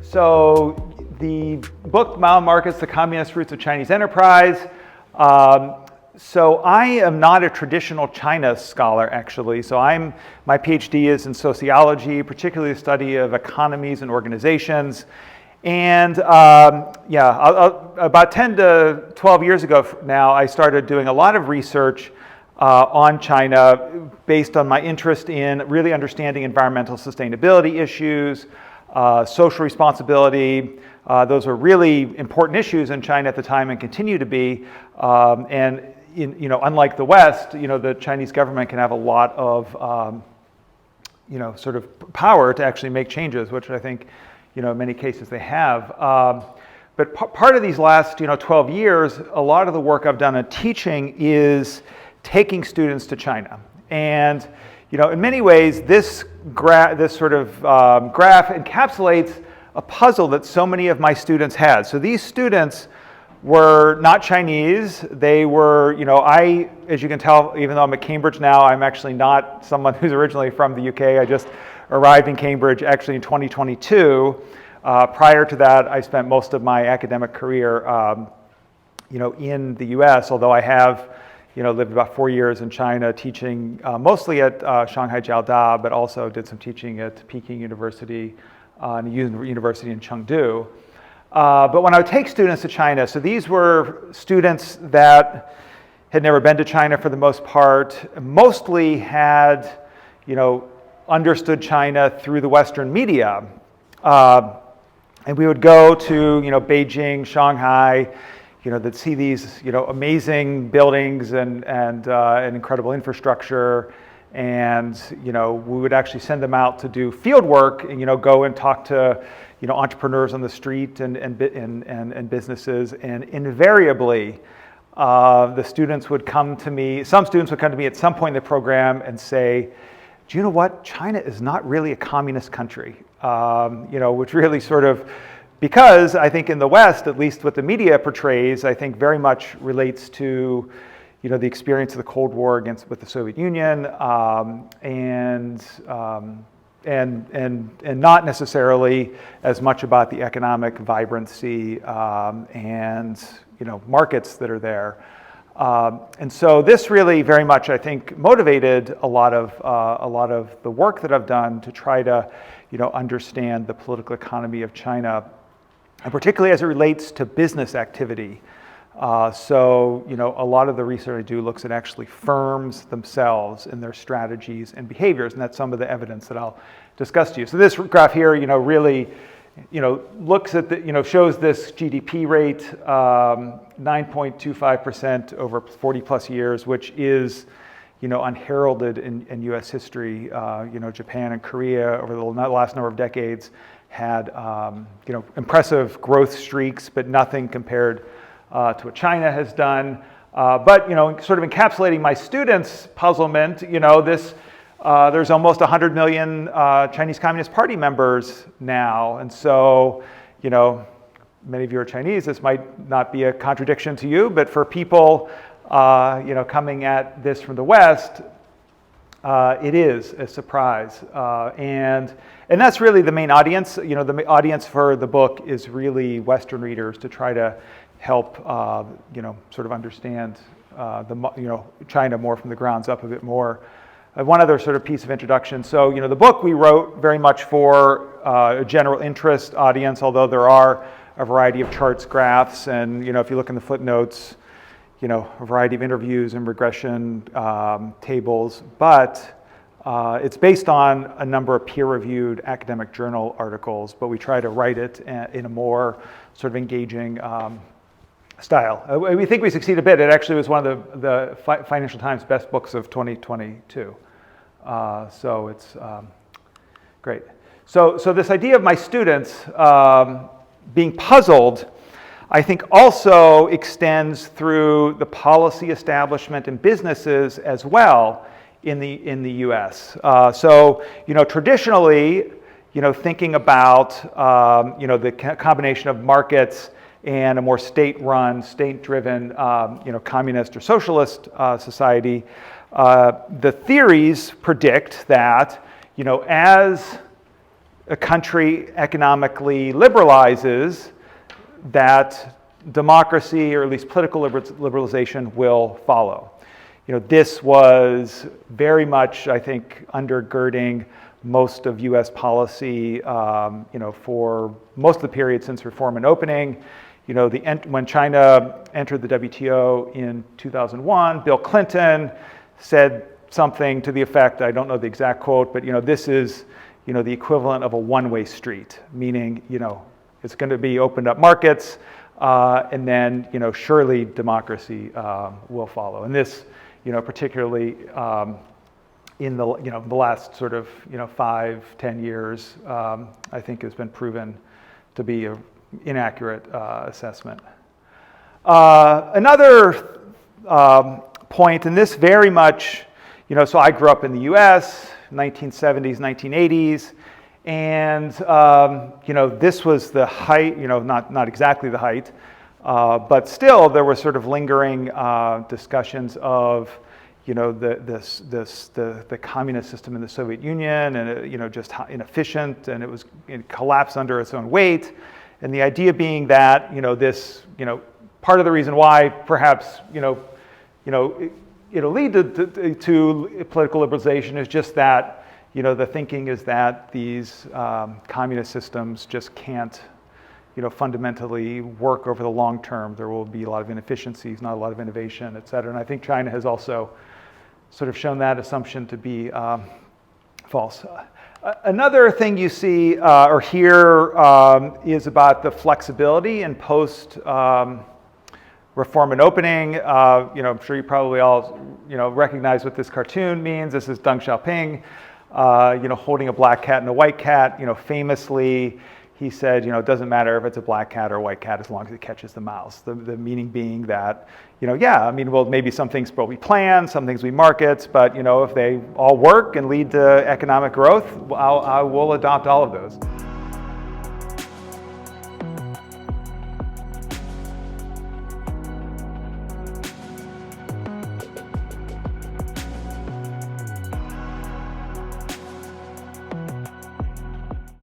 So the book Mao and Markets, The Communist Roots of Chinese Enterprise. So I am not a traditional China scholar, actually. So my PhD is in sociology, particularly the study of economies and organizations. And about 10 to 12 years ago now, I started doing a lot of research on China based on my interest in really understanding environmental sustainability issues, social responsibility. Those were really important issues in China at the time and continue to be. Unlike the West, the Chinese government can have a lot of, sort of power to actually make changes, which I think, in many cases they have. But part of these last, 12 years, a lot of the work I've done in teaching is taking students to China. And, in many ways, this sort of graph encapsulates a puzzle that so many of my students had. So these students were not Chinese. They were, as you can tell, even though I'm at Cambridge now, I'm actually not someone who's originally from the UK. I just arrived in Cambridge actually in 2022. Prior to that, I spent most of my academic career, in the US, although I have, lived about 4 years in China teaching mostly at Shanghai Jiaoda, but also did some teaching at Peking University and a university in Chengdu. But when I would take students to China, so these were students that had never been to China for the most part, mostly had, understood China through the Western media. And we would go to, Beijing, Shanghai, they'd see these, amazing buildings and incredible infrastructure. And, we would actually send them out to do field work and, go and talk to, entrepreneurs on the street and businesses. And invariably, the students would come to me, some students would come to me at some point in the program and say, do you know what? China is not really a communist country, which really sort of, because I think in the West, at least what the media portrays, I think very much relates to, the experience of the Cold War with the Soviet Union, and not necessarily as much about the economic vibrancy and markets that are there. And so this really very much, I think, motivated a lot of the work that I've done to try to, understand the political economy of China, and particularly as it relates to business activity. So a lot of the research I do looks at actually firms themselves and their strategies and behaviors, and that's some of the evidence that I'll discuss to you. So this graph here, really, looks at the, shows this GDP rate, 9.25% over 40 plus years, which is, unheralded in U.S. history. Japan and Korea over the last number of decades had, impressive growth streaks, but nothing compared to what China has done. But, sort of encapsulating my students' puzzlement, there's almost 100 million Chinese Communist Party members now. And so, many of you are Chinese. This might not be a contradiction to you, but for people, coming at this from the West, it is a surprise. And that's really the main audience. The audience for the book is really Western readers to try to help, sort of understand, China more from the grounds up a bit more. One other sort of piece of introduction. So, the book we wrote very much for a general interest audience, although there are a variety of charts, graphs, and, if you look in the footnotes, a variety of interviews and regression tables, but it's based on a number of peer-reviewed academic journal articles, but we try to write it in a more sort of engaging style. We think we succeed a bit. It actually was one of the Financial Times best books of 2022. So it's great. So this idea of my students being puzzled, I think also extends through the policy establishment and businesses as well in the U.S. So traditionally, thinking about the combination of markets and a more state-run, state-driven, communist or socialist society, the theories predict that, as a country economically liberalizes, that democracy, or at least political liberalization, will follow. This was very much, I think, undergirding most of U.S. policy, for most of the period since reform and opening. When China entered the WTO in 2001, Bill Clinton said something to the effect, I don't know the exact quote, but this is the equivalent of a one-way street, meaning it's going to be opened up markets, and then surely democracy will follow. And this, particularly in the the last sort of 5-10 years, I think has been proven to be an inaccurate assessment. Another point, and this very much, so I grew up in the U.S., 1970s, 1980s, and this was the height, not exactly the height, but still there were sort of lingering discussions of the communist system in the Soviet Union, and just how inefficient, and it collapsed under its own weight, and the idea being that this part of the reason why perhaps it'll lead to political liberalization is just that the thinking is that these communist systems just can't fundamentally work over the long term. There will be a lot of inefficiencies, not a lot of innovation, et cetera. And I think China has also sort of shown that assumption to be false. Another thing you see or hear is about the flexibility in post reform and opening. I'm sure you probably all recognize what this cartoon means. This is Deng Xiaoping, holding a black cat and a white cat. Famously, he said, it doesn't matter if it's a black cat or a white cat as long as it catches the mouse. The meaning being that, maybe some things will be planned, some things we markets, but if they all work and lead to economic growth, I will adopt all of those.